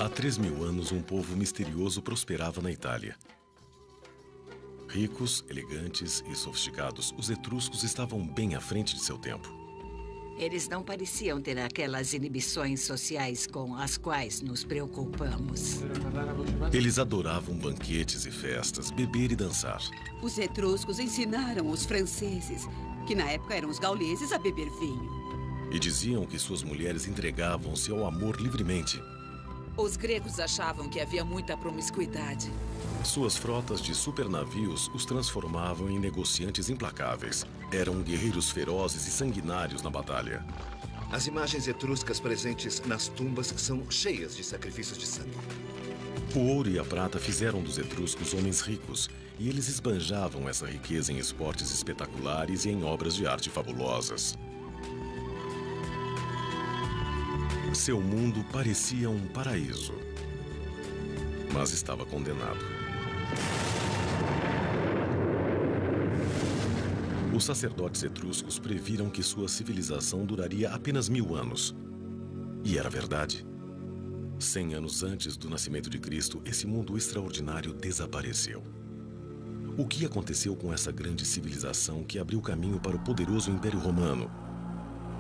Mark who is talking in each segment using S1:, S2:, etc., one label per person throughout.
S1: Há 3.000 anos, um povo misterioso prosperava na Itália. Ricos, elegantes e sofisticados, os etruscos estavam bem à frente de seu tempo.
S2: Eles não pareciam ter aquelas inibições sociais com as quais nos preocupamos.
S1: Eles adoravam banquetes e festas, beber e dançar.
S3: Os etruscos ensinaram os franceses, que na época eram os gauleses, a beber vinho.
S1: E diziam que suas mulheres entregavam-se ao amor livremente.
S4: Os gregos achavam que havia muita promiscuidade.
S1: Suas frotas de supernavios os transformavam em negociantes implacáveis. Eram guerreiros ferozes e sanguinários na batalha.
S5: As imagens etruscas presentes nas tumbas são cheias de sacrifícios de sangue.
S1: O ouro e a prata fizeram dos etruscos homens ricos, e eles esbanjavam essa riqueza em esportes espetaculares e em obras de arte fabulosas. Seu mundo parecia um paraíso, mas estava condenado. Os sacerdotes etruscos previram que sua civilização duraria apenas 1000 anos. E era verdade. 100 anos antes do nascimento de Cristo, esse mundo extraordinário desapareceu. O que aconteceu com essa grande civilização que abriu caminho para o poderoso Império Romano?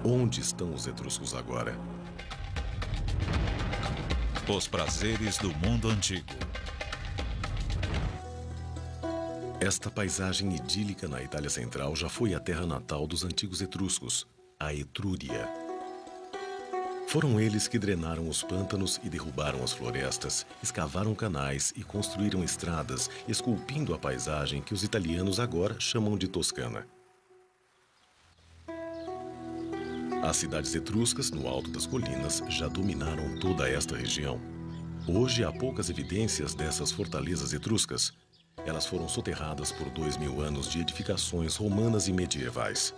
S1: Onde estão os etruscos agora?
S6: Os prazeres do mundo antigo.
S1: Esta paisagem idílica na Itália Central já foi a terra natal dos antigos etruscos, a Etrúria. Foram eles que drenaram os pântanos e derrubaram as florestas, escavaram canais e construíram estradas, esculpindo a paisagem que os italianos agora chamam de Toscana. As cidades etruscas, no alto das colinas, já dominaram toda esta região. Hoje há poucas evidências dessas fortalezas etruscas. Elas foram soterradas por 2000 anos de edificações romanas e medievais.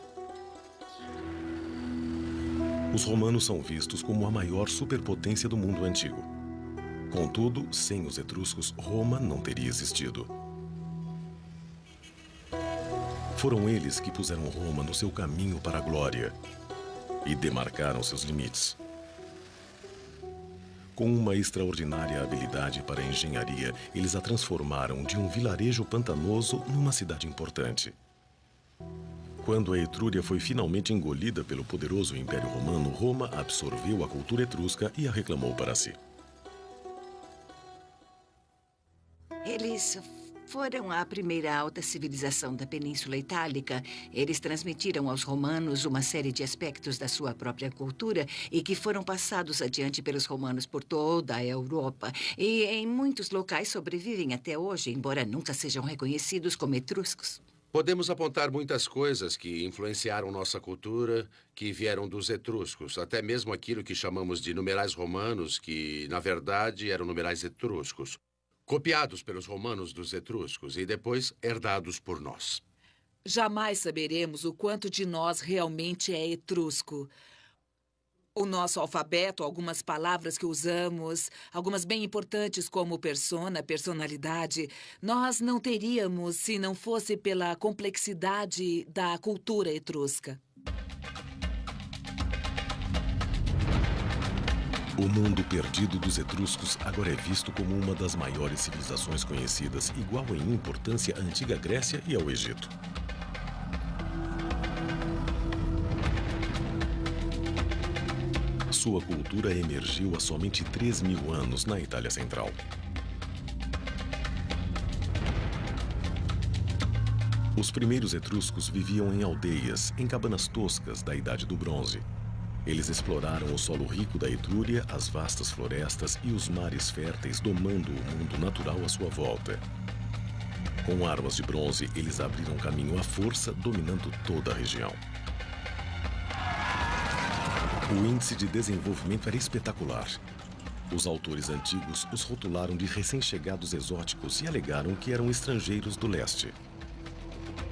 S1: Os romanos são vistos como a maior superpotência do mundo antigo. Contudo, sem os etruscos, Roma não teria existido. Foram eles que puseram Roma no seu caminho para a glória e demarcaram seus limites. Com uma extraordinária habilidade para a engenharia, eles a transformaram de um vilarejo pantanoso numa cidade importante. Quando a Etrúria foi finalmente engolida pelo poderoso Império Romano, Roma absorveu a cultura etrusca e a reclamou para si.
S2: Eles foram a primeira alta civilização da Península Itálica. Eles transmitiram aos romanos uma série de aspectos da sua própria cultura e que foram passados adiante pelos romanos por toda a Europa. E em muitos locais sobrevivem até hoje, embora nunca sejam reconhecidos como etruscos.
S7: Podemos apontar muitas coisas que influenciaram nossa cultura, que vieram dos etruscos. Até mesmo aquilo que chamamos de numerais romanos, que, na verdade, eram numerais etruscos. Copiados pelos romanos dos etruscos e depois herdados por nós.
S4: Jamais saberemos o quanto de nós realmente é etrusco. O nosso alfabeto, algumas palavras que usamos, algumas bem importantes como persona, personalidade, nós não teríamos se não fosse pela complexidade da cultura etrusca.
S1: O mundo perdido dos etruscos agora é visto como uma das maiores civilizações conhecidas, igual em importância à antiga Grécia e ao Egito. Sua cultura emergiu há somente 3.000 anos na Itália Central. Os primeiros etruscos viviam em aldeias, em cabanas toscas da Idade do Bronze. Eles exploraram o solo rico da Etrúria, as vastas florestas e os mares férteis, domando o mundo natural à sua volta. Com armas de bronze, eles abriram caminho à força, dominando toda a região. O índice de desenvolvimento era espetacular. Os autores antigos os rotularam de recém-chegados exóticos e alegaram que eram estrangeiros do leste.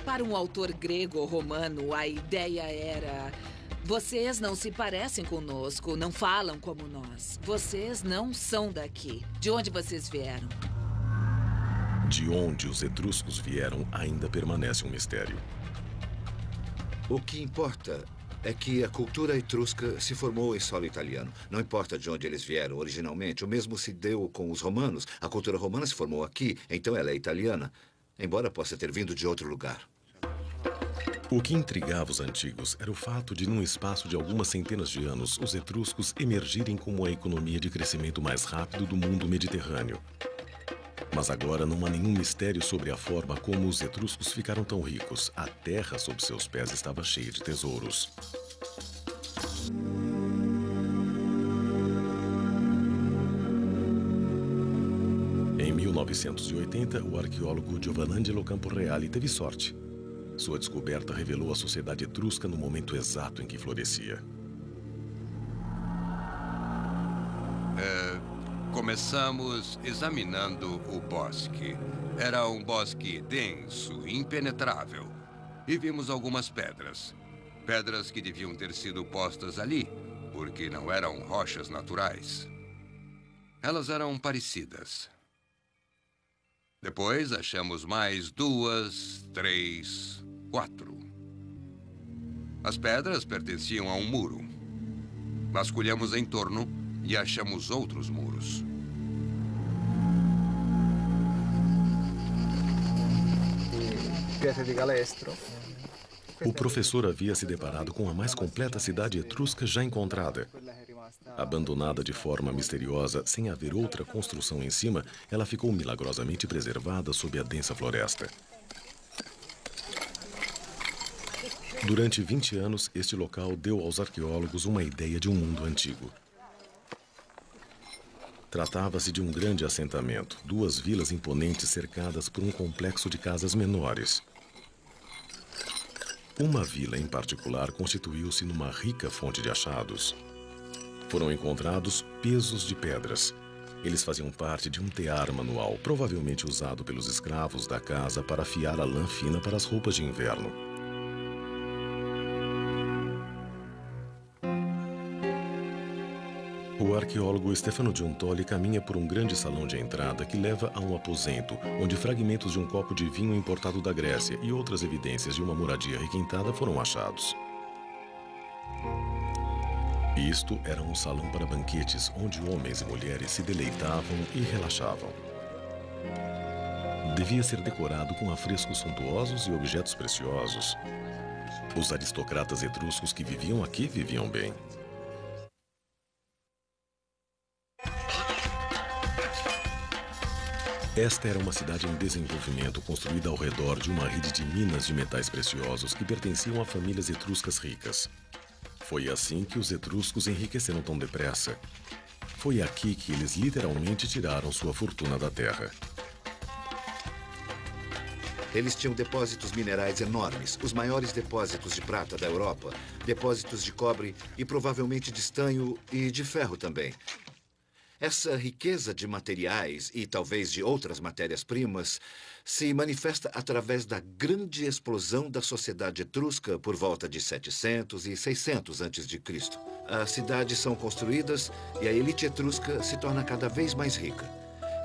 S4: Para um autor grego ou romano, a ideia era: vocês não se parecem conosco, não falam como nós. Vocês não são daqui. De onde vocês vieram?
S1: De onde os etruscos vieram ainda permanece um mistério.
S5: O que importa é que a cultura etrusca se formou em solo italiano. Não importa de onde eles vieram originalmente, o mesmo se deu com os romanos. A cultura romana se formou aqui, então ela é italiana, embora possa ter vindo de outro lugar.
S1: O que intrigava os antigos era o fato de, num espaço de algumas centenas de anos, os etruscos emergirem como a economia de crescimento mais rápido do mundo mediterrâneo. Mas agora não há nenhum mistério sobre a forma como os etruscos ficaram tão ricos. A terra sob seus pés estava cheia de tesouros. Em 1980, o arqueólogo Giovanangelo Camporeale teve sorte. Sua descoberta revelou a sociedade etrusca no momento exato em que florescia.
S8: Começamos examinando o bosque. Era um bosque denso, impenetrável. E vimos algumas pedras. Pedras que deviam ter sido postas ali, porque não eram rochas naturais. Elas eram parecidas. Depois achamos mais 2, 3, 4. As pedras pertenciam a um muro. Vasculhamos em torno e achamos outros muros.
S1: O professor havia se deparado com a mais completa cidade etrusca já encontrada. Abandonada de forma misteriosa, sem haver outra construção em cima, ela ficou milagrosamente preservada sob a densa floresta. Durante 20 anos, este local deu aos arqueólogos uma ideia de um mundo antigo. Tratava-se de um grande assentamento, 2 vilas imponentes cercadas por um complexo de casas menores. Uma vila em particular constituiu-se numa rica fonte de achados. Foram encontrados pesos de pedras. Eles faziam parte de um tear manual, provavelmente usado pelos escravos da casa para afiar a lã fina para as roupas de inverno. O arqueólogo Stefano Giuntoli caminha por um grande salão de entrada que leva a um aposento, onde fragmentos de um copo de vinho importado da Grécia e outras evidências de uma moradia requintada foram achados. Isto era um salão para banquetes, onde homens e mulheres se deleitavam e relaxavam. Devia ser decorado com afrescos suntuosos e objetos preciosos. Os aristocratas etruscos que viviam aqui viviam bem. Esta era uma cidade em desenvolvimento, construída ao redor de uma rede de minas de metais preciosos que pertenciam a famílias etruscas ricas. Foi assim que os etruscos enriqueceram tão depressa. Foi aqui que eles literalmente tiraram sua fortuna da terra.
S5: Eles tinham depósitos minerais enormes, os maiores depósitos de prata da Europa, depósitos de cobre e provavelmente de estanho e de ferro também. Essa riqueza de materiais e talvez de outras matérias-primas se manifesta através da grande explosão da sociedade etrusca por volta de 700 e 600 a.C. As cidades são construídas e a elite etrusca se torna cada vez mais rica.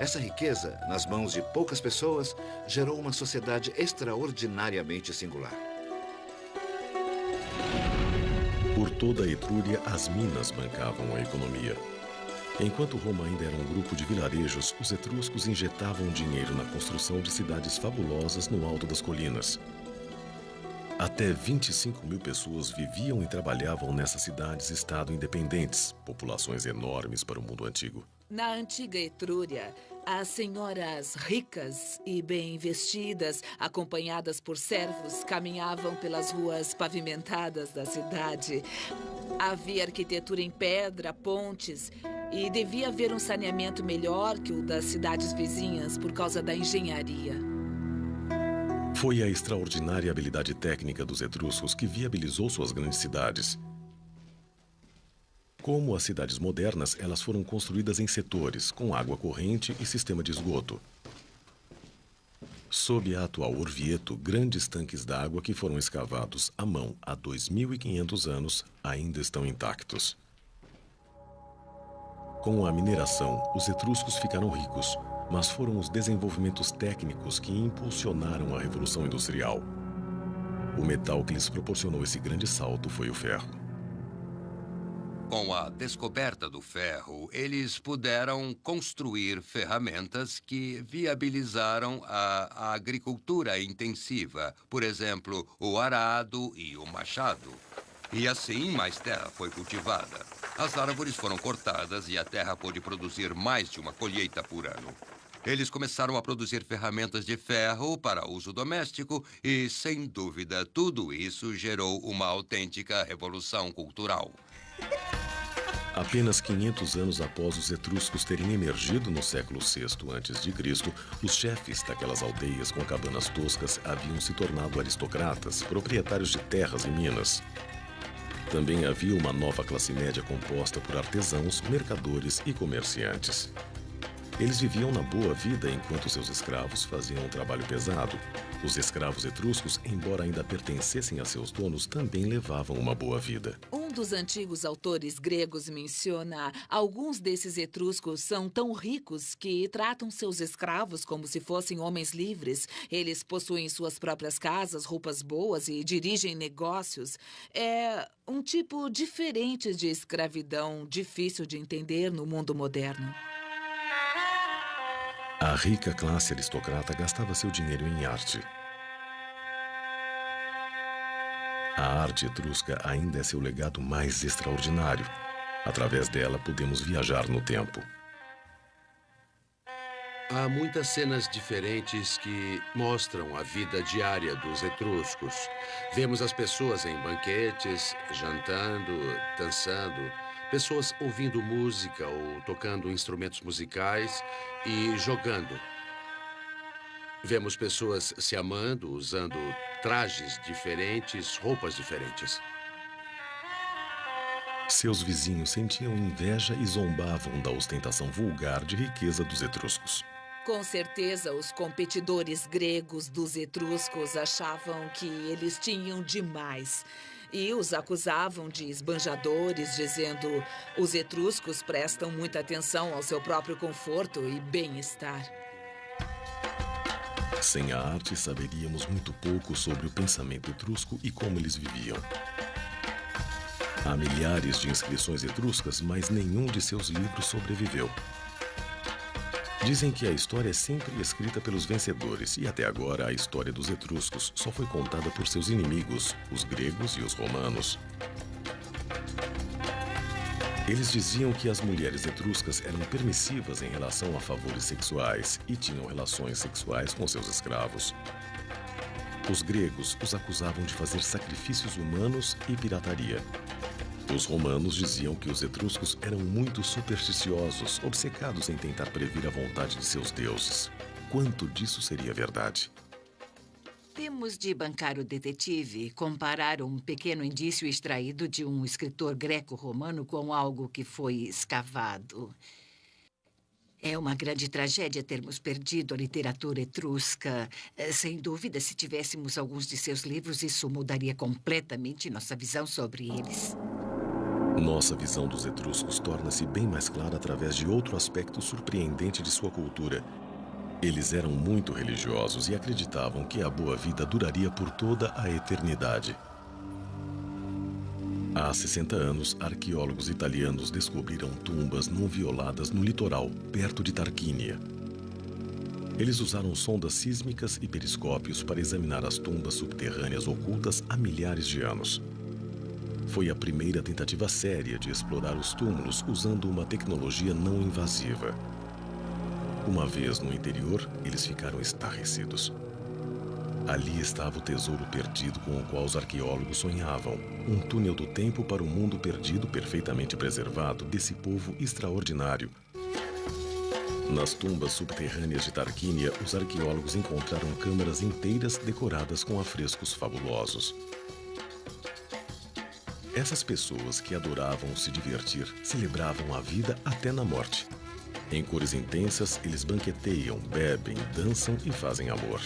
S5: Essa riqueza, nas mãos de poucas pessoas, gerou uma sociedade extraordinariamente singular.
S1: Por toda a Etrúria, as minas bancavam a economia. Enquanto Roma ainda era um grupo de vilarejos, os etruscos injetavam dinheiro na construção de cidades fabulosas no alto das colinas. Até 25.000 pessoas viviam e trabalhavam nessas cidades-estado independentes, populações enormes para o mundo antigo.
S4: Na antiga Etrúria, as senhoras ricas e bem vestidas, acompanhadas por servos, caminhavam pelas ruas pavimentadas da cidade. Havia arquitetura em pedra, pontes, e devia haver um saneamento melhor que o das cidades vizinhas por causa da engenharia.
S1: Foi a extraordinária habilidade técnica dos etruscos que viabilizou suas grandes cidades. Como as cidades modernas, elas foram construídas em setores, com água corrente e sistema de esgoto. Sob a atual Orvieto, grandes tanques d'água que foram escavados à mão há 2.500 anos ainda estão intactos. Com a mineração, os etruscos ficaram ricos, mas foram os desenvolvimentos técnicos que impulsionaram a Revolução Industrial. O metal que lhes proporcionou esse grande salto foi o ferro.
S8: Com a descoberta do ferro, eles puderam construir ferramentas que viabilizaram a agricultura intensiva. Por exemplo, o arado e o machado. E assim, mais terra foi cultivada. As árvores foram cortadas e a terra pôde produzir mais de uma colheita por ano. Eles começaram a produzir ferramentas de ferro para uso doméstico e, sem dúvida, tudo isso gerou uma autêntica revolução cultural.
S1: Apenas 500 anos após os etruscos terem emergido no século VI a.C., os chefes daquelas aldeias com cabanas toscas haviam se tornado aristocratas, proprietários de terras e minas. Também havia uma nova classe média composta por artesãos, mercadores e comerciantes. Eles viviam na boa vida enquanto seus escravos faziam um trabalho pesado. Os escravos etruscos, embora ainda pertencessem a seus donos, também levavam uma boa vida.
S4: Um dos antigos autores gregos menciona: alguns desses etruscos são tão ricos que tratam seus escravos como se fossem homens livres. Eles possuem suas próprias casas, roupas boas e dirigem negócios. É um tipo diferente de escravidão, difícil de entender no mundo moderno.
S1: A rica classe aristocrata gastava seu dinheiro em arte. A arte etrusca ainda é seu legado mais extraordinário. Através dela, podemos viajar no tempo.
S7: Há muitas cenas diferentes que mostram a vida diária dos etruscos. Vemos as pessoas em banquetes, jantando, dançando, pessoas ouvindo música ou tocando instrumentos musicais e jogando. Vemos pessoas se amando, usando trajes diferentes, roupas diferentes.
S1: Seus vizinhos sentiam inveja e zombavam da ostentação vulgar de riqueza dos etruscos.
S4: Com certeza, os competidores gregos dos etruscos achavam que eles tinham demais. E os acusavam de esbanjadores, dizendo: os etruscos prestam muita atenção ao seu próprio conforto e bem-estar.
S1: Sem a arte, saberíamos muito pouco sobre o pensamento etrusco e como eles viviam. Há milhares de inscrições etruscas, mas nenhum de seus livros sobreviveu. Dizem que a história é sempre escrita pelos vencedores, e até agora a história dos etruscos só foi contada por seus inimigos, os gregos e os romanos. Eles diziam que as mulheres etruscas eram permissivas em relação a favores sexuais e tinham relações sexuais com seus escravos. Os gregos os acusavam de fazer sacrifícios humanos e pirataria. Os romanos diziam que os etruscos eram muito supersticiosos, obcecados em tentar prever a vontade de seus deuses. Quanto disso seria verdade?
S2: Temos de bancar o detetive, comparar um pequeno indício extraído de um escritor greco-romano com algo que foi escavado. É uma grande tragédia termos perdido a literatura etrusca. Sem dúvida, se tivéssemos alguns de seus livros, isso mudaria completamente nossa visão sobre eles.
S1: Nossa visão dos etruscos torna-se bem mais clara através de outro aspecto surpreendente de sua cultura. Eles eram muito religiosos e acreditavam que a boa vida duraria por toda a eternidade. Há 60 anos, arqueólogos italianos descobriram tumbas não violadas no litoral, perto de Tarquínia. Eles usaram sondas sísmicas e periscópios para examinar as tumbas subterrâneas ocultas há milhares de anos. Foi a primeira tentativa séria de explorar os túmulos usando uma tecnologia não invasiva. Uma vez no interior, eles ficaram estarrecidos. Ali estava o tesouro perdido com o qual os arqueólogos sonhavam. Um túnel do tempo para o mundo perdido perfeitamente preservado desse povo extraordinário. Nas tumbas subterrâneas de Tarquínia, os arqueólogos encontraram câmaras inteiras decoradas com afrescos fabulosos. Essas pessoas que adoravam se divertir, celebravam a vida até na morte. Em cores intensas, eles banqueteiam, bebem, dançam e fazem amor.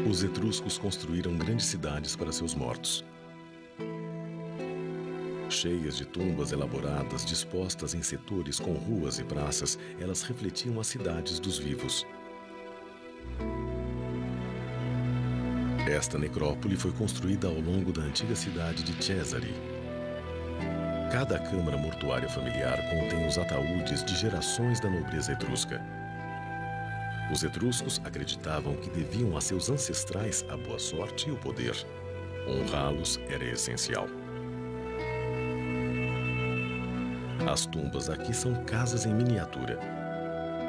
S1: Os etruscos construíram grandes cidades para seus mortos. Cheias de tumbas elaboradas, dispostas em setores com ruas e praças, elas refletiam as cidades dos vivos. Esta necrópole foi construída ao longo da antiga cidade de Cesare. Cada câmara mortuária familiar contém os ataúdes de gerações da nobreza etrusca. Os etruscos acreditavam que deviam a seus ancestrais a boa sorte e o poder. Honrá-los era essencial. As tumbas aqui são casas em miniatura.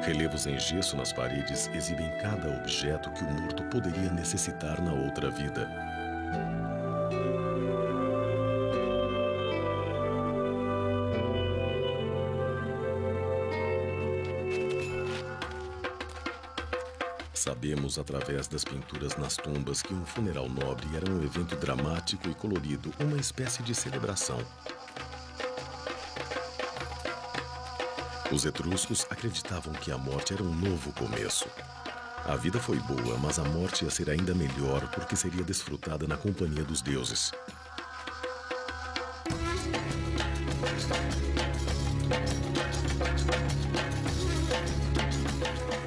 S1: Relevos em gesso nas paredes exibem cada objeto que o morto poderia necessitar na outra vida. Sabemos, através das pinturas nas tumbas, que um funeral nobre era um evento dramático e colorido, uma espécie de celebração. Os etruscos acreditavam que a morte era um novo começo. A vida foi boa, mas a morte ia ser ainda melhor porque seria desfrutada na companhia dos deuses.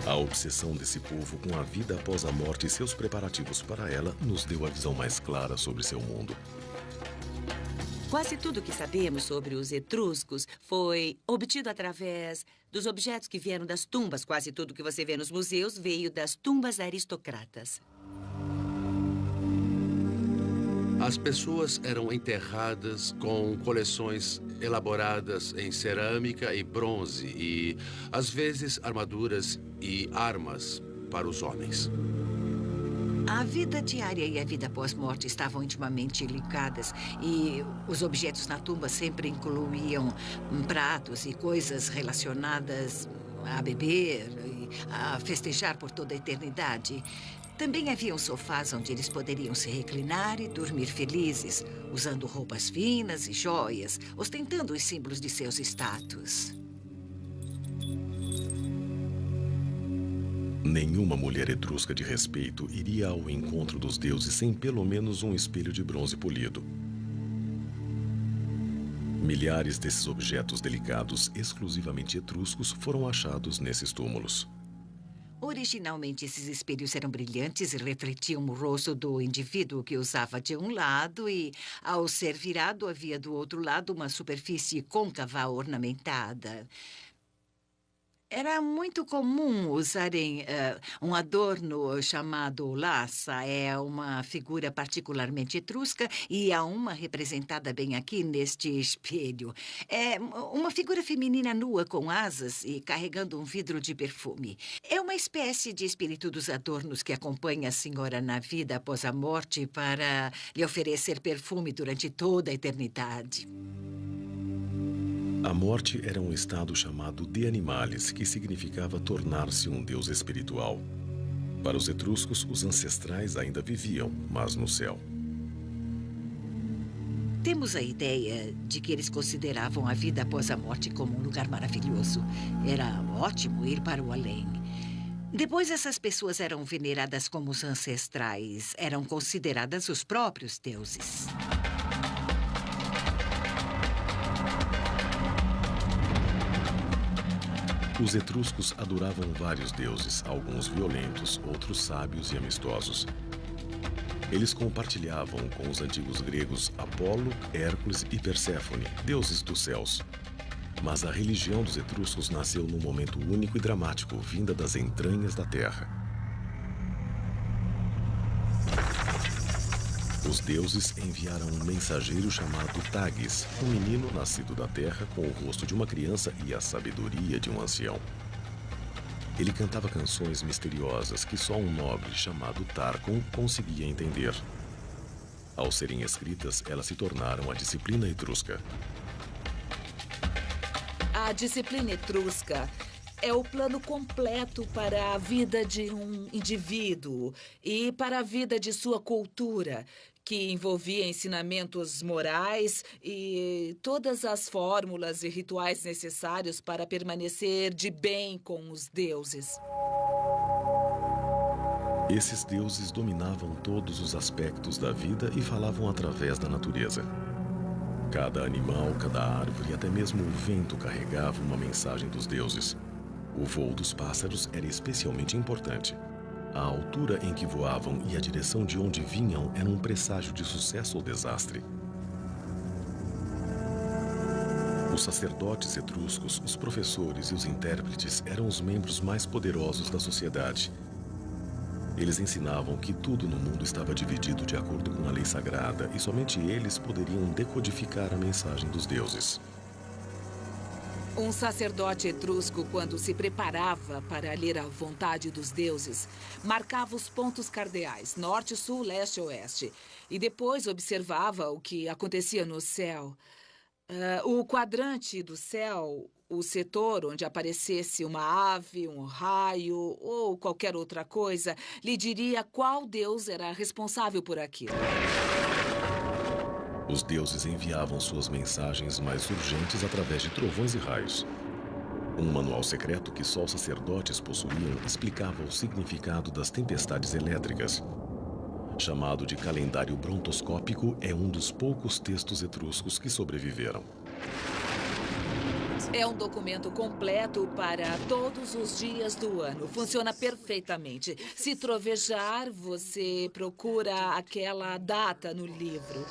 S1: A obsessão desse povo com a vida após a morte e seus preparativos para ela nos deu a visão mais clara sobre seu mundo.
S9: Quase tudo que sabemos sobre os etruscos foi obtido através dos objetos que vieram das tumbas. Quase tudo que você vê nos museus veio das tumbas aristocratas.
S7: As pessoas eram enterradas com coleções elaboradas em cerâmica e bronze e, às vezes, armaduras e armas para os homens.
S2: A vida diária e a vida pós-morte estavam intimamente ligadas e os objetos na tumba sempre incluíam pratos e coisas relacionadas a beber e a festejar por toda a eternidade. Também haviam sofás onde eles poderiam se reclinar e dormir felizes, usando roupas finas e joias, ostentando os símbolos de seus status.
S1: Nenhuma mulher etrusca de respeito iria ao encontro dos deuses sem pelo menos um espelho de bronze polido. Milhares desses objetos delicados, exclusivamente etruscos, foram achados nesses túmulos.
S2: Originalmente, esses espelhos eram brilhantes e refletiam o rosto do indivíduo que usava de um lado e, ao ser virado, havia do outro lado uma superfície côncava ornamentada. Era muito comum usarem um adorno chamado laça. É uma figura particularmente etrusca e há uma representada bem aqui neste espelho. É uma figura feminina nua com asas e carregando um vidro de perfume. É uma espécie de espírito dos adornos que acompanha a senhora na vida após a morte para lhe oferecer perfume durante toda a eternidade.
S1: A morte era um estado chamado de animalis, que significava tornar-se um deus espiritual. Para os etruscos, os ancestrais ainda viviam, mas no céu.
S2: Temos a ideia de que eles consideravam a vida após a morte como um lugar maravilhoso. Era ótimo ir para o além. Depois, essas pessoas eram veneradas como os ancestrais. Eram consideradas os próprios deuses.
S1: Os etruscos adoravam vários deuses, alguns violentos, outros sábios e amistosos. Eles compartilhavam com os antigos gregos Apolo, Hércules e Perséfone, deuses dos céus. Mas a religião dos etruscos nasceu num momento único e dramático, vinda das entranhas da terra. Os deuses enviaram um mensageiro chamado Tagis, um menino nascido da terra com o rosto de uma criança e a sabedoria de um ancião. Ele cantava canções misteriosas que só um nobre chamado Tarquon conseguia entender. Ao serem escritas, elas se tornaram a disciplina etrusca.
S4: A disciplina etrusca é o plano completo para a vida de um indivíduo e para a vida de sua cultura, que envolvia ensinamentos morais e todas as fórmulas e rituais necessários para permanecer de bem com os deuses.
S1: Esses deuses dominavam todos os aspectos da vida e falavam através da natureza. Cada animal, cada árvore e até mesmo o vento carregava uma mensagem dos deuses. O voo dos pássaros era especialmente importante. A altura em que voavam e a direção de onde vinham eram um presságio de sucesso ou desastre. Os sacerdotes etruscos, os professores e os intérpretes eram os membros mais poderosos da sociedade. Eles ensinavam que tudo no mundo estava dividido de acordo com a lei sagrada e somente eles poderiam decodificar a mensagem dos deuses.
S4: Um sacerdote etrusco, quando se preparava para ler a vontade dos deuses, marcava os pontos cardeais, norte, sul, leste e oeste, e depois observava o que acontecia no céu. O quadrante do céu, o setor onde aparecesse uma ave, um raio ou qualquer outra coisa, lhe diria qual deus era responsável por aquilo.
S1: Os deuses enviavam suas mensagens mais urgentes através de trovões e raios. Um manual secreto que só os sacerdotes possuíam explicava o significado das tempestades elétricas. Chamado de calendário brontoscópico, é um dos poucos textos etruscos que sobreviveram.
S4: É um documento completo para todos os dias do ano. Funciona perfeitamente. Se trovejar, você procura aquela data no livro.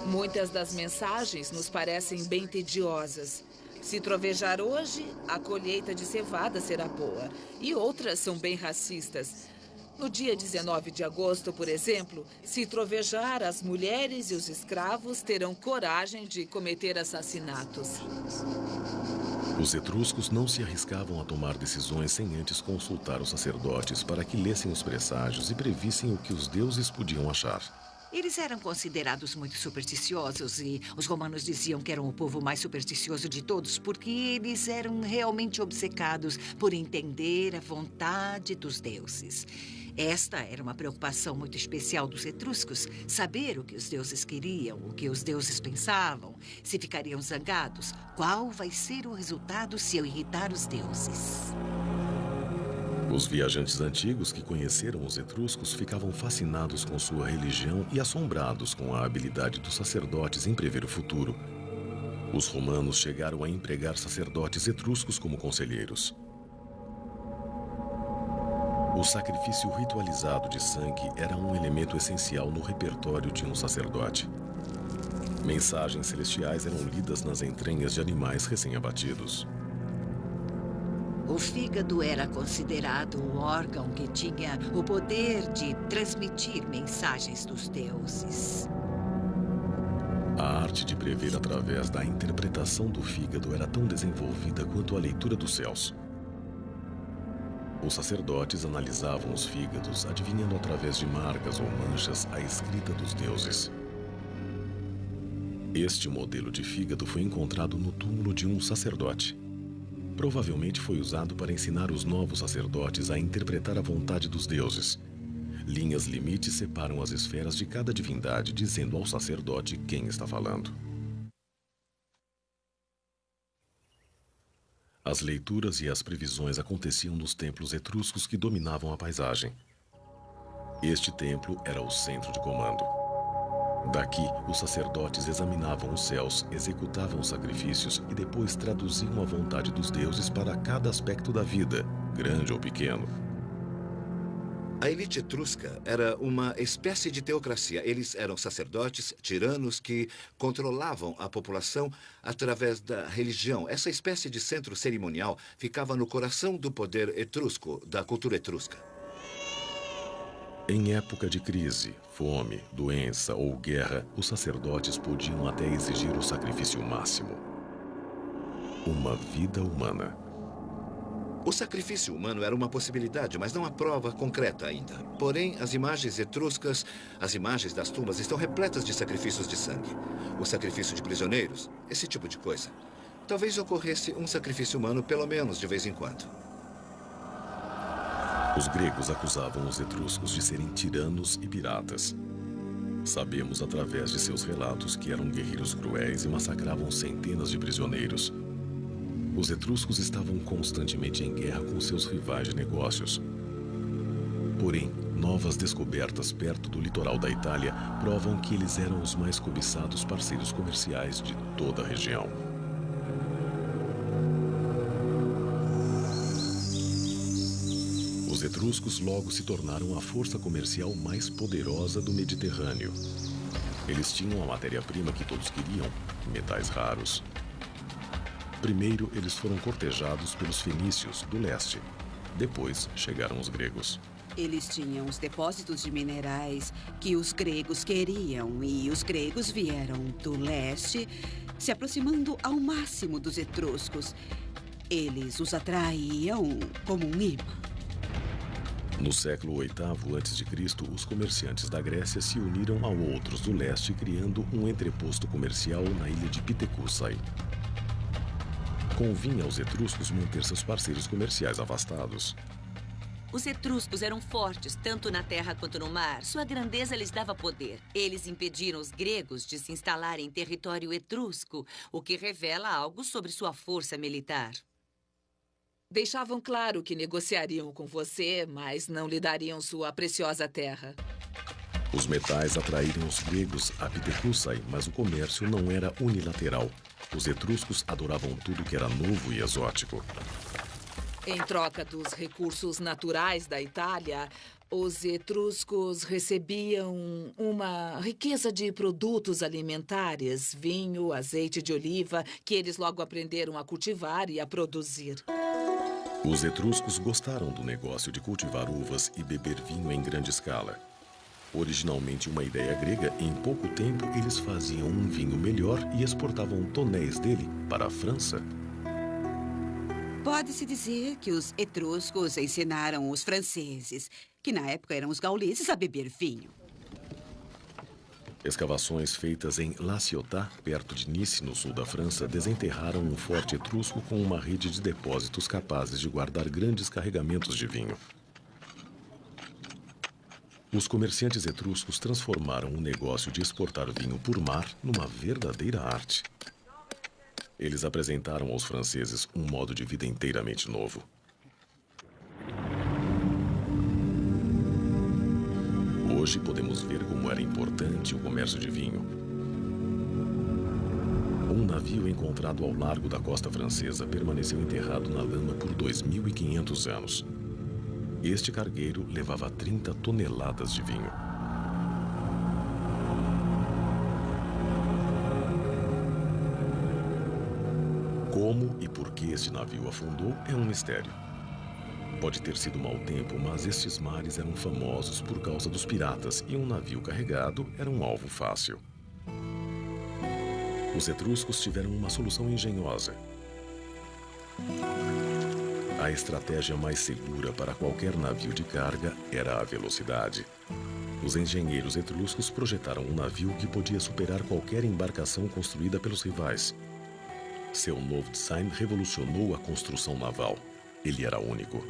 S4: Muitas das mensagens nos parecem bem tediosas. Se trovejar hoje, a colheita de cevada será boa. E outras são bem racistas. No dia 19 de agosto, por exemplo, se trovejar, as mulheres e os escravos terão coragem de cometer assassinatos.
S1: Os etruscos não se arriscavam a tomar decisões sem antes consultar os sacerdotes para que lessem os presságios e previssem o que os deuses podiam achar.
S2: Eles eram considerados muito supersticiosos e os romanos diziam que eram o povo mais supersticioso de todos porque eles eram realmente obcecados por entender a vontade dos deuses. Esta era uma preocupação muito especial dos etruscos, saber o que os deuses queriam, o que os deuses pensavam, se ficariam zangados, qual vai ser o resultado se eu irritar os deuses.
S1: Os viajantes antigos que conheceram os etruscos ficavam fascinados com sua religião e assombrados com a habilidade dos sacerdotes em prever o futuro. Os romanos chegaram a empregar sacerdotes etruscos como conselheiros. O sacrifício ritualizado de sangue era um elemento essencial no repertório de um sacerdote. Mensagens celestiais eram lidas nas entranhas de animais recém-abatidos.
S2: O fígado era considerado o órgão que tinha o poder de transmitir mensagens dos deuses.
S1: A arte de prever através da interpretação do fígado era tão desenvolvida quanto a leitura dos céus. Os sacerdotes analisavam os fígados, adivinhando através de marcas ou manchas a escrita dos deuses. Este modelo de fígado foi encontrado no túmulo de um sacerdote. Provavelmente foi usado para ensinar os novos sacerdotes a interpretar a vontade dos deuses. Linhas limites separam as esferas de cada divindade, dizendo ao sacerdote quem está falando. As leituras e as previsões aconteciam nos templos etruscos que dominavam a paisagem. Este templo era o centro de comando. Daqui, os sacerdotes examinavam os céus, executavam os sacrifícios e depois traduziam a vontade dos deuses para cada aspecto da vida, grande ou pequeno.
S5: A elite etrusca era uma espécie de teocracia. Eles eram sacerdotes, tiranos que controlavam a população através da religião. Essa espécie de centro cerimonial ficava no coração do poder etrusco, da cultura etrusca.
S1: Em época de crise, fome, doença ou guerra, os sacerdotes podiam até exigir o sacrifício máximo. Uma vida humana.
S5: O sacrifício humano era uma possibilidade, mas não há prova concreta ainda. Porém, as imagens etruscas, as imagens das tumbas estão repletas de sacrifícios de sangue. O sacrifício de prisioneiros, esse tipo de coisa. Talvez ocorresse um sacrifício humano pelo menos de vez em quando.
S1: Os gregos acusavam os etruscos de serem tiranos e piratas. Sabemos através de seus relatos que eram guerreiros cruéis e massacravam centenas de prisioneiros. Os etruscos estavam constantemente em guerra com seus rivais de negócios. Porém, Novas descobertas perto do litoral da Itália provam que eles eram os mais cobiçados parceiros comerciais de toda a região. Os etruscos logo se tornaram a força comercial mais poderosa do Mediterrâneo. Eles tinham a matéria-prima que todos queriam, metais raros. Primeiro, eles foram cortejados pelos fenícios do leste. Depois, chegaram os gregos.
S3: Eles tinham os depósitos de minerais que os gregos queriam, e os gregos vieram do leste, se aproximando ao máximo dos etruscos. Eles os atraíam como um imã.
S1: No século VIII a.C., os comerciantes da Grécia se uniram a outros do leste, criando um entreposto comercial na ilha de Pitecússai. Convinha aos etruscos manter seus parceiros comerciais afastados.
S9: Os etruscos eram fortes, tanto na terra quanto no mar. Sua grandeza lhes dava poder. Eles impediram os gregos de se instalarem em território etrusco, o que revela algo sobre sua força militar.
S4: Deixavam claro que negociariam com você, mas não lhe dariam sua preciosa terra.
S1: Os metais atraíram os gregos a Pitecússai, mas o comércio não era unilateral. Os etruscos adoravam tudo que era novo e exótico.
S4: Em troca dos recursos naturais da Itália, os etruscos recebiam uma riqueza de produtos alimentares, vinho, azeite de oliva, que eles logo aprenderam a cultivar e a produzir.
S1: Os etruscos gostaram do negócio de cultivar uvas e beber vinho em grande escala. Originalmente uma ideia grega, em pouco tempo eles faziam um vinho melhor e exportavam tonéis dele para a França.
S3: Pode-se dizer que os etruscos ensinaram os franceses, que na época eram os gauleses, a beber vinho.
S1: Escavações feitas em La Ciotat, perto de Nice, no sul da França, desenterraram um forte etrusco com uma rede de depósitos capazes de guardar grandes carregamentos de vinho. Os comerciantes etruscos transformaram o negócio de exportar vinho por mar numa verdadeira arte. Eles apresentaram aos franceses um modo de vida inteiramente novo. Hoje podemos ver como era importante o comércio de vinho. Um navio encontrado ao largo da costa francesa permaneceu enterrado na lama por 2.500 anos. Este cargueiro levava 30 toneladas de vinho. Como e por que este navio afundou é um mistério. Pode ter sido mau tempo, mas estes mares eram famosos por causa dos piratas e um navio carregado era um alvo fácil. Os etruscos tiveram uma solução engenhosa. A estratégia mais segura para qualquer navio de carga era a velocidade. Os engenheiros etruscos projetaram um navio que podia superar qualquer embarcação construída pelos rivais. Seu novo design revolucionou a construção naval. Ele era único.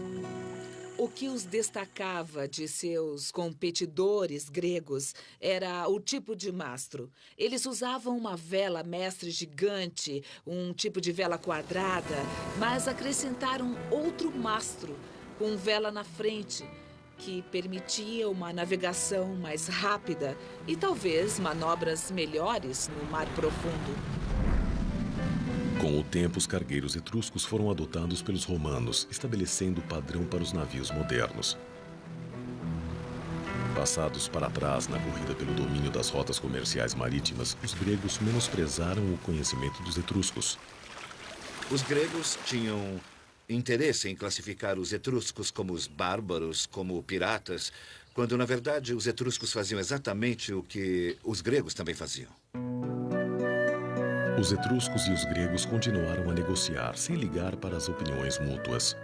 S4: O que os destacava de seus competidores gregos era o tipo de mastro. Eles usavam uma vela mestre gigante, um tipo de vela quadrada, mas acrescentaram outro mastro, com vela na frente, que permitia uma navegação mais rápida e talvez manobras melhores no mar profundo.
S1: Com o tempo, os cargueiros etruscos foram adotados pelos romanos, estabelecendo o padrão para os navios modernos. Passados para trás na corrida pelo domínio das rotas comerciais marítimas, os gregos menosprezaram o conhecimento dos etruscos.
S5: Os gregos tinham interesse em classificar os etruscos como os bárbaros, como piratas, quando, na verdade, os etruscos faziam exatamente o que os gregos também faziam.
S1: Os etruscos e os gregos continuaram a negociar, sem ligar para as opiniões mútuas.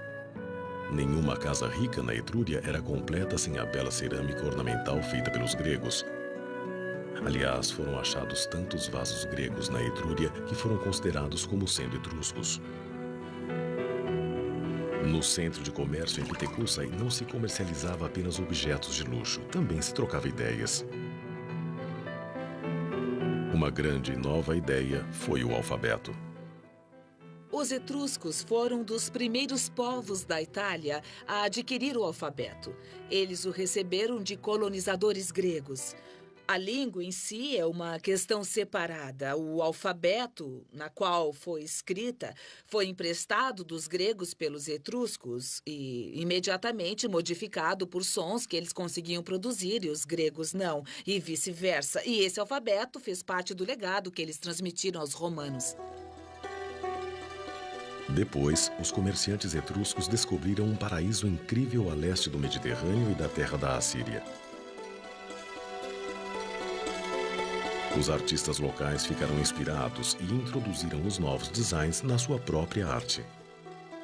S1: Nenhuma casa rica na Etrúria era completa sem a bela cerâmica ornamental feita pelos gregos. Aliás, foram achados tantos vasos gregos na Etrúria que foram considerados como sendo etruscos. No centro de comércio em Pitecússai não se comercializava apenas objetos de luxo, também se trocava ideias. Uma grande e nova ideia foi o alfabeto.
S4: Os etruscos foram dos primeiros povos da Itália a adquirir o alfabeto. Eles o receberam de colonizadores gregos. A língua em si é uma questão separada. O alfabeto, na qual foi escrita, foi emprestado dos gregos pelos etruscos e imediatamente modificado por sons que eles conseguiam produzir e os gregos não, e vice-versa. E esse alfabeto fez parte do legado que eles transmitiram aos romanos.
S1: Depois, os comerciantes etruscos descobriram um paraíso incrível a leste do Mediterrâneo e da terra da Assíria. Os artistas locais ficaram inspirados e introduziram os novos designs na sua própria arte.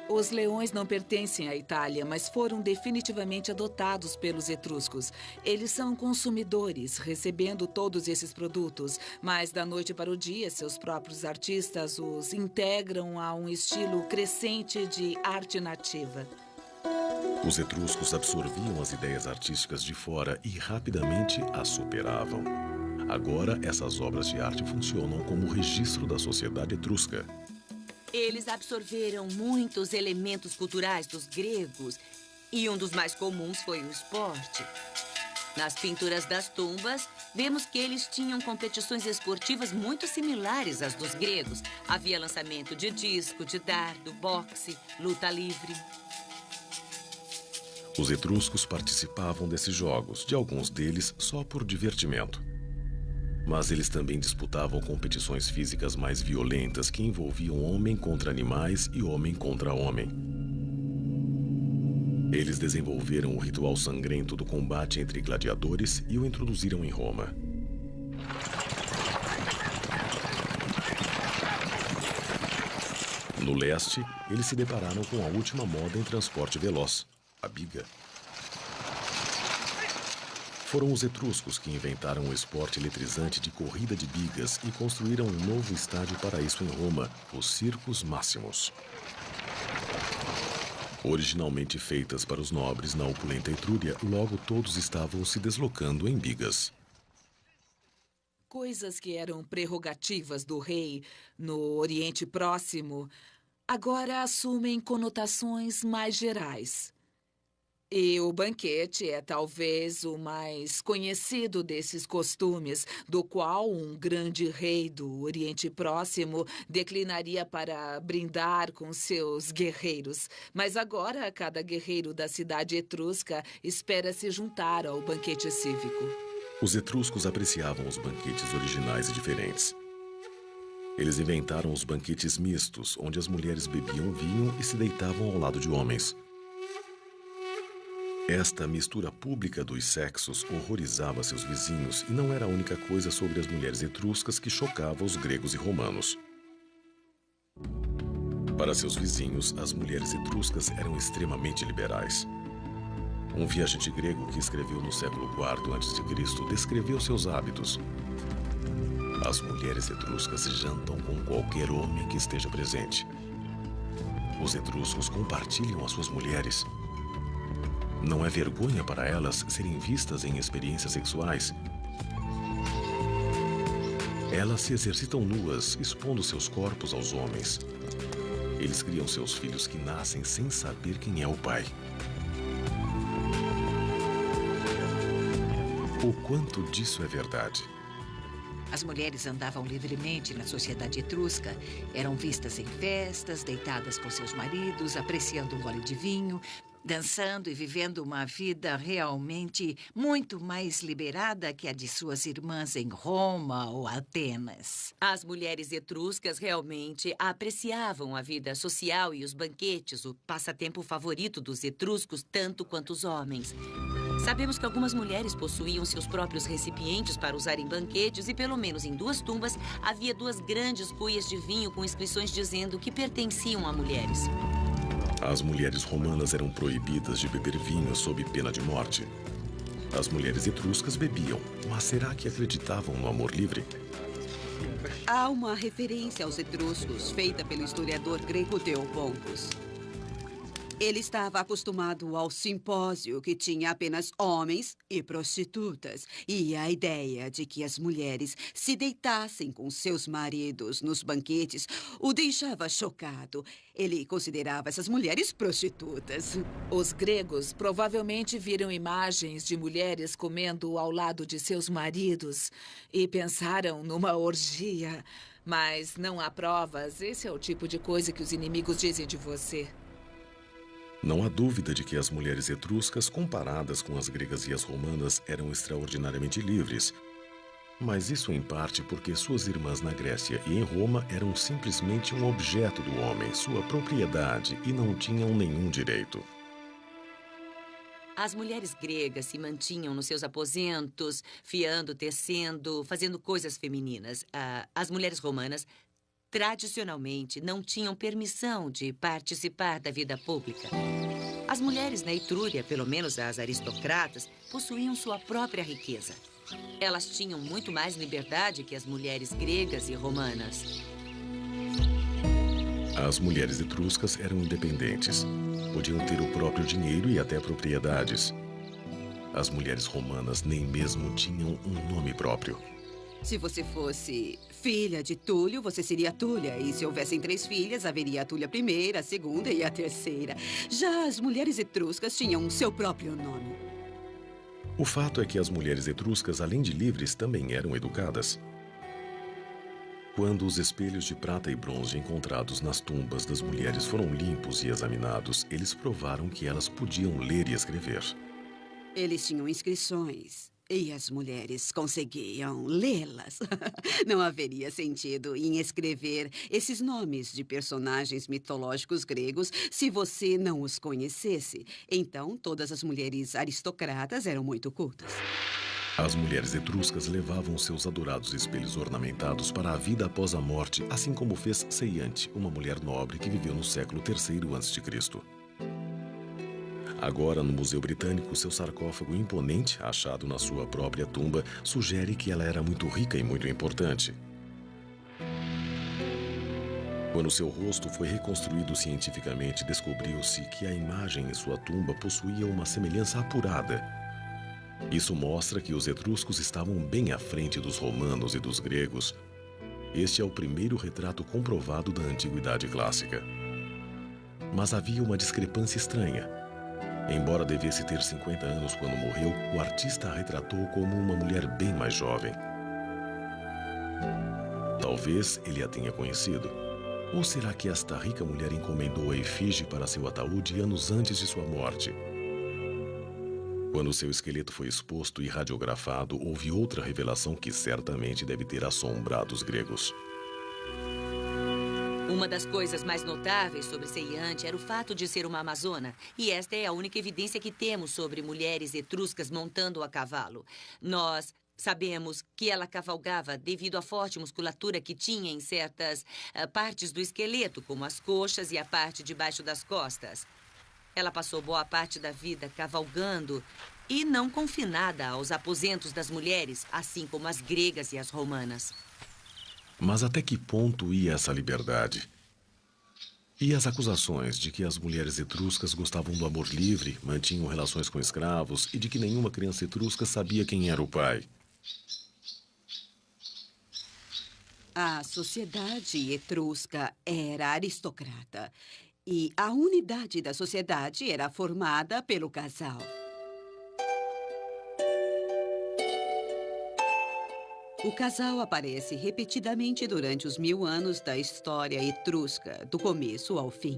S4: Os leões não pertencem à Itália, mas foram definitivamente adotados pelos etruscos. Eles são consumidores, recebendo todos esses produtos, mas da noite para o dia, seus próprios artistas os integram a um estilo crescente de arte nativa.
S1: Os etruscos absorviam as ideias artísticas de fora e rapidamente as superavam. Agora, essas obras de arte funcionam como registro da sociedade etrusca.
S9: Eles absorveram muitos elementos culturais dos gregos e um dos mais comuns foi o esporte. Nas pinturas das tumbas, vemos que eles tinham competições esportivas muito similares às dos gregos. Havia lançamento de disco, de dardo, boxe, luta livre.
S1: Os etruscos participavam desses jogos, de alguns deles só por divertimento. Mas eles também disputavam competições físicas mais violentas que envolviam homem contra animais e homem contra homem. Eles desenvolveram o ritual sangrento do combate entre gladiadores e o introduziram em Roma. No leste, eles se depararam com a última moda em transporte veloz, a biga. Foram os etruscos que inventaram o esporte eletrizante de corrida de bigas e construíram um novo estádio para isso em Roma, os Circus Maximus. Originalmente feitas para os nobres na opulenta Etrúria, logo todos estavam se deslocando em bigas.
S4: Coisas que eram prerrogativas do rei no Oriente Próximo agora assumem conotações mais gerais. E o banquete é talvez o mais conhecido desses costumes, do qual um grande rei do Oriente Próximo declinaria para brindar com seus guerreiros. Mas agora, cada guerreiro da cidade etrusca espera se juntar ao banquete cívico.
S1: Os etruscos apreciavam os banquetes originais e diferentes. Eles inventaram os banquetes mistos, onde as mulheres bebiam vinho e se deitavam ao lado de homens. Esta mistura pública dos sexos horrorizava seus vizinhos e não era a única coisa sobre as mulheres etruscas que chocava os gregos e romanos. Para seus vizinhos, as mulheres etruscas eram extremamente liberais. Um viajante grego que escreveu no século IV a.C. descreveu seus hábitos. As mulheres etruscas jantam com qualquer homem que esteja presente. Os etruscos compartilham as suas mulheres. Não é vergonha para elas serem vistas em experiências sexuais. Elas se exercitam nuas, expondo seus corpos aos homens. Eles criam seus filhos que nascem sem saber quem é o pai. O quanto disso é verdade?
S2: As mulheres andavam livremente na sociedade etrusca, eram vistas em festas, deitadas com seus maridos, apreciando um gole de vinho, dançando e vivendo uma vida realmente muito mais liberada que a de suas irmãs em Roma ou Atenas.
S9: As mulheres etruscas realmente apreciavam a vida social e os banquetes, o passatempo favorito dos etruscos, tanto quanto os homens. Sabemos que algumas mulheres possuíam seus próprios recipientes para usar em banquetes e, pelo menos em 2 tumbas, havia 2 grandes cuias de vinho com inscrições dizendo que pertenciam a mulheres.
S1: As mulheres romanas eram proibidas de beber vinho sob pena de morte. As mulheres etruscas bebiam, mas será que acreditavam no amor livre?
S3: Há uma referência aos etruscos feita pelo historiador grego Theopompos. Ele estava acostumado ao simpósio que tinha apenas homens e prostitutas. E a ideia de que as mulheres se deitassem com seus maridos nos banquetes o deixava chocado. Ele considerava essas mulheres prostitutas.
S4: Os gregos provavelmente viram imagens de mulheres comendo ao lado de seus maridos e pensaram numa orgia. Mas não há provas. Esse é o tipo de coisa que os inimigos dizem de você.
S1: Não há dúvida de que as mulheres etruscas, comparadas com as gregas e as romanas, eram extraordinariamente livres. Mas isso em parte porque suas irmãs na Grécia e em Roma eram simplesmente um objeto do homem, sua propriedade, e não tinham nenhum direito.
S9: As mulheres gregas se mantinham nos seus aposentos, fiando, tecendo, fazendo coisas femininas. As mulheres romanas, tradicionalmente, não tinham permissão de participar da vida pública. As mulheres na Etrúria, pelo menos as aristocratas, possuíam sua própria riqueza. Elas tinham muito mais liberdade que as mulheres gregas e romanas.
S1: As mulheres etruscas eram independentes. Podiam ter o próprio dinheiro e até propriedades. As mulheres romanas nem mesmo tinham um nome próprio.
S3: Se você fosse filha de Túlio, você seria Túlia. E se houvessem 3 filhas, haveria a Túlia primeira, a segunda e a terceira. Já as mulheres etruscas tinham seu próprio nome.
S1: O fato é que as mulheres etruscas, além de livres, também eram educadas. Quando os espelhos de prata e bronze encontrados nas tumbas das mulheres foram limpos e examinados, eles provaram que elas podiam ler e escrever.
S3: Eles tinham inscrições e as mulheres conseguiam lê-las. Não haveria sentido em escrever esses nomes de personagens mitológicos gregos se você não os conhecesse. Então, todas as mulheres aristocratas eram muito cultas.
S1: As mulheres etruscas levavam seus adorados espelhos ornamentados para a vida após a morte, assim como fez Seiante, uma mulher nobre que viveu no século III a.C. Agora, no Museu Britânico, seu sarcófago imponente, achado na sua própria tumba, sugere que ela era muito rica e muito importante. Quando seu rosto foi reconstruído cientificamente, descobriu-se que a imagem em sua tumba possuía uma semelhança apurada. Isso mostra que os etruscos estavam bem à frente dos romanos e dos gregos. Este é o primeiro retrato comprovado da Antiguidade Clássica. Mas havia uma discrepância estranha. Embora devesse ter 50 anos quando morreu, o artista a retratou como uma mulher bem mais jovem. Talvez ele a tenha conhecido. Ou será que esta rica mulher encomendou a efígie para seu ataúde anos antes de sua morte? Quando seu esqueleto foi exposto e radiografado, houve outra revelação que certamente deve ter assombrado os gregos.
S9: Uma das coisas mais notáveis sobre Seiante era o fato de ser uma amazona. E esta é a única evidência que temos sobre mulheres etruscas montando a cavalo. Nós sabemos que ela cavalgava devido à forte musculatura que tinha em certas partes do esqueleto, como as coxas e a parte de baixo das costas. Ela passou boa parte da vida cavalgando e não confinada aos aposentos das mulheres, assim como as gregas e as romanas.
S1: Mas até que ponto ia essa liberdade? E as acusações de que as mulheres etruscas gostavam do amor livre, mantinham relações com escravos e de que nenhuma criança etrusca sabia quem era o pai?
S3: A sociedade etrusca era aristocrata e a unidade da sociedade era formada pelo casal. O casal aparece repetidamente durante os 1000 anos da história etrusca, do começo ao fim.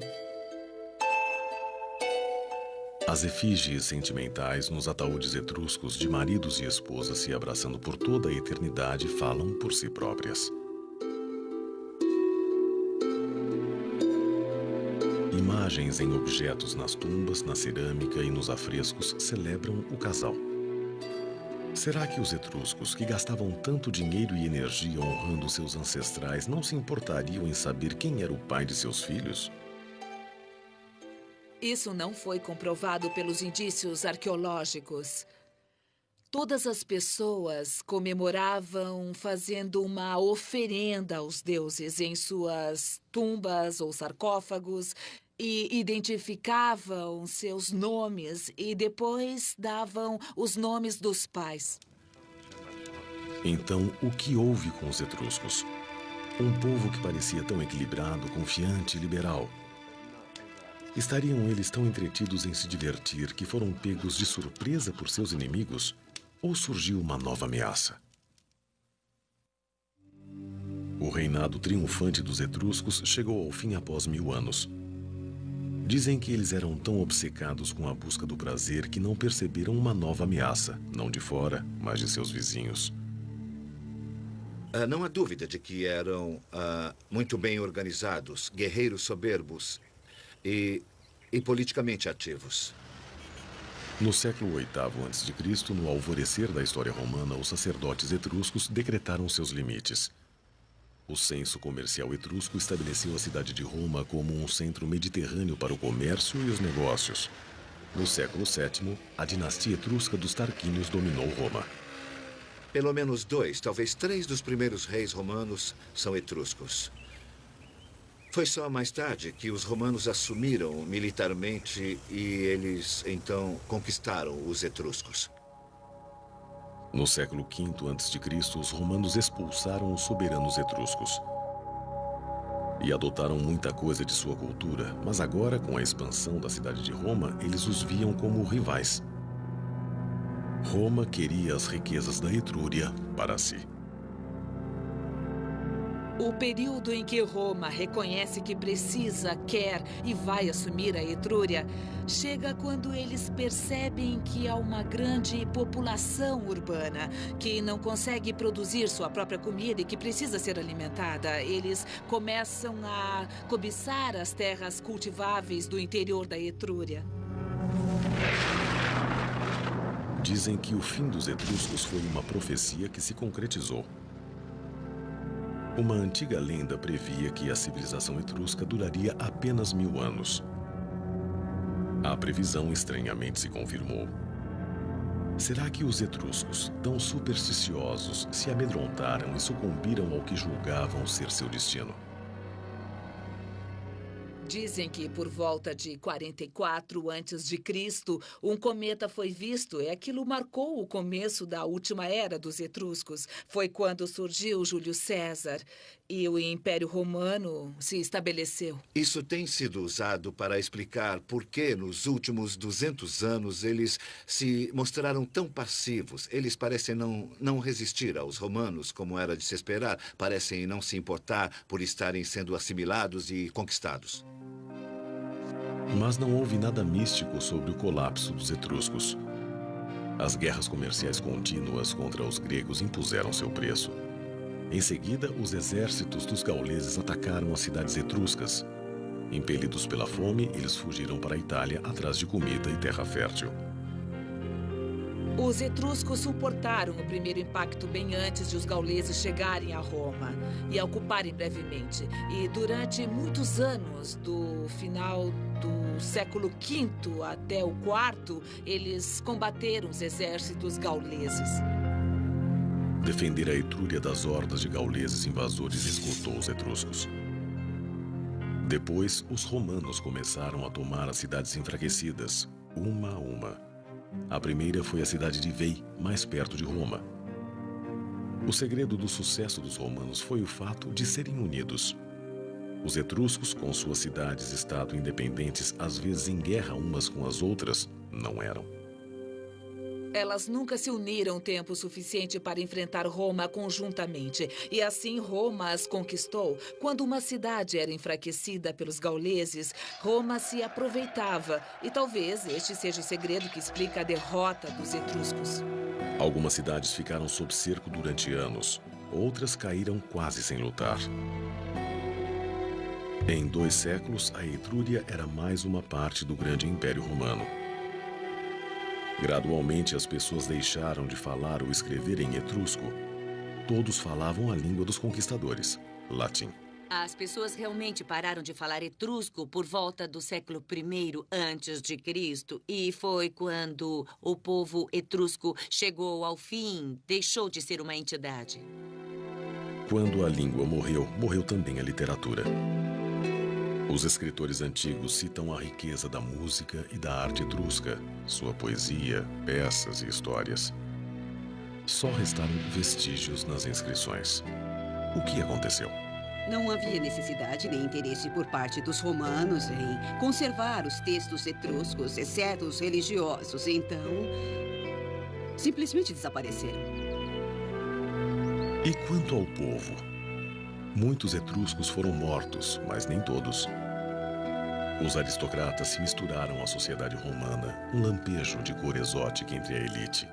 S1: As efígies sentimentais nos ataúdes etruscos de maridos e esposas se abraçando por toda a eternidade falam por si próprias. Imagens em objetos nas tumbas, na cerâmica e nos afrescos celebram o casal. Será que os etruscos, que gastavam tanto dinheiro e energia honrando seus ancestrais, não se importariam em saber quem era o pai de seus filhos?
S4: Isso não foi comprovado pelos indícios arqueológicos. Todas as pessoas comemoravam fazendo uma oferenda aos deuses em suas tumbas ou sarcófagos. e identificavam seus nomes e depois davam os nomes dos pais.
S1: Então, o que houve com os etruscos? Um povo que parecia tão equilibrado, confiante e liberal. Estariam eles tão entretidos em se divertir que foram pegos de surpresa por seus inimigos? Ou surgiu uma nova ameaça? O reinado triunfante dos etruscos chegou ao fim após 1000 anos. Dizem que eles eram tão obcecados com a busca do prazer que não perceberam uma nova ameaça, não de fora, mas de seus vizinhos.
S5: Não há dúvida de que eram muito bem organizados, guerreiros soberbos e politicamente ativos.
S1: No século VIII a.C., no alvorecer da história romana, os sacerdotes etruscos decretaram seus limites. O censo comercial etrusco estabeleceu a cidade de Roma como um centro mediterrâneo para o comércio e os negócios. No século VII, a dinastia etrusca dos Tarquínios dominou Roma.
S5: Pelo menos 2, talvez 3 dos primeiros reis romanos são etruscos. Foi só mais tarde que os romanos assumiram militarmente e eles, então, conquistaram os etruscos.
S1: No século V a.C., os romanos expulsaram os soberanos etruscos. E adotaram muita coisa de sua cultura, mas agora, com a expansão da cidade de Roma, eles os viam como rivais. Roma queria as riquezas da Etrúria para si.
S4: O período em que Roma reconhece que precisa, quer e vai assumir a Etrúria chega quando eles percebem que há uma grande população urbana que não consegue produzir sua própria comida e que precisa ser alimentada. Eles começam a cobiçar as terras cultiváveis do interior da Etrúria.
S1: Dizem que o fim dos etruscos foi uma profecia que se concretizou. Uma antiga lenda previa que a civilização etrusca duraria apenas 1000 anos. A previsão estranhamente se confirmou. Será que os etruscos, tão supersticiosos, se amedrontaram e sucumbiram ao que julgavam ser seu destino?
S4: Dizem que por volta de 44 a.C., um cometa foi visto e aquilo marcou o começo da última era dos etruscos. Foi quando surgiu Júlio César e o Império Romano se estabeleceu.
S5: Isso tem sido usado para explicar por que nos últimos 200 anos eles se mostraram tão passivos. Eles parecem não resistir aos romanos, como era de se esperar. Parecem não se importar por estarem sendo assimilados e conquistados.
S1: Mas não houve nada místico sobre o colapso dos etruscos. As guerras comerciais contínuas contra os gregos impuseram seu preço. Em seguida, os exércitos dos gauleses atacaram as cidades etruscas. Impelidos pela fome, eles fugiram para a Itália atrás de comida e terra fértil.
S4: Os etruscos suportaram o primeiro impacto bem antes de os gauleses chegarem a Roma e a ocuparem brevemente. E durante muitos anos, do final do século V até o IV, eles combateram os exércitos gauleses.
S1: Defender a Etrúria das hordas de gauleses invasores esgotou os etruscos. Depois, os romanos começaram a tomar as cidades enfraquecidas, uma a uma. A primeira foi a cidade de Veii, mais perto de Roma. O segredo do sucesso dos romanos foi o fato de serem unidos. Os etruscos, com suas cidades-estado independentes, às vezes em guerra umas com as outras, não eram.
S4: Elas nunca se uniram tempo suficiente para enfrentar Roma conjuntamente. E assim Roma as conquistou. Quando uma cidade era enfraquecida pelos gauleses, Roma se aproveitava. E talvez este seja o segredo que explica a derrota dos etruscos.
S1: Algumas cidades ficaram sob cerco durante anos. Outras caíram quase sem lutar. Em 2 séculos, a Etrúria era mais uma parte do grande Império Romano. Gradualmente, as pessoas deixaram de falar ou escrever em etrusco. Todos falavam a língua dos conquistadores, latim.
S9: As pessoas realmente pararam de falar etrusco por volta do século I a.C. E foi quando o povo etrusco chegou ao fim, deixou de ser uma entidade.
S1: Quando a língua morreu, morreu também a literatura. Os escritores antigos citam a riqueza da música e da arte etrusca, sua poesia, peças e histórias. Só restaram vestígios nas inscrições. O que aconteceu?
S3: Não havia necessidade nem interesse por parte dos romanos em conservar os textos etruscos, exceto os religiosos. Então, simplesmente desapareceram.
S1: E quanto ao povo? Muitos etruscos foram mortos, mas nem todos. Os aristocratas se misturaram à sociedade romana, um lampejo de cor exótica entre a elite.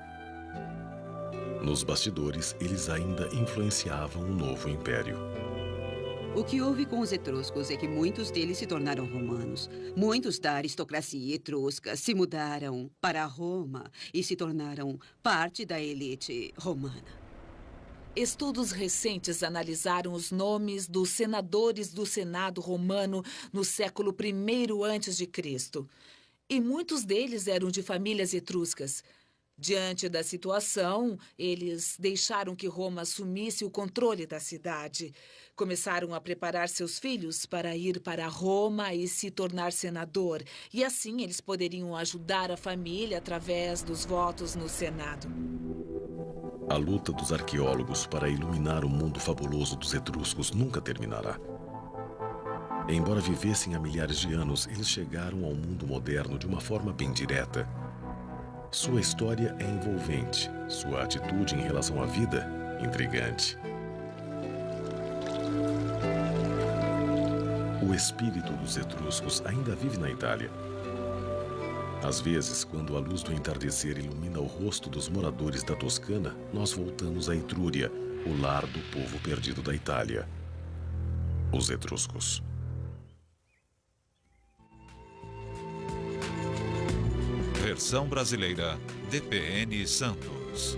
S1: Nos bastidores, eles ainda influenciavam o novo império.
S3: O que houve com os etruscos é que muitos deles se tornaram romanos. Muitos da aristocracia etrusca se mudaram para Roma e se tornaram parte da elite romana.
S4: Estudos recentes analisaram os nomes dos senadores do Senado romano no século I a.C. E muitos deles eram de famílias etruscas. Diante da situação, eles deixaram que Roma assumisse o controle da cidade. Começaram a preparar seus filhos para ir para Roma e se tornar senador. E assim eles poderiam ajudar a família através dos votos no Senado.
S1: A luta dos arqueólogos para iluminar o mundo fabuloso dos etruscos nunca terminará. Embora vivessem há milhares de anos, eles chegaram ao mundo moderno de uma forma bem direta. Sua história é envolvente, sua atitude em relação à vida, intrigante. O espírito dos etruscos ainda vive na Itália. Às vezes, quando a luz do entardecer ilumina o rosto dos moradores da Toscana, nós voltamos à Etrúria, o lar do povo perdido da Itália, os etruscos.
S6: Versão brasileira, DPN Santos.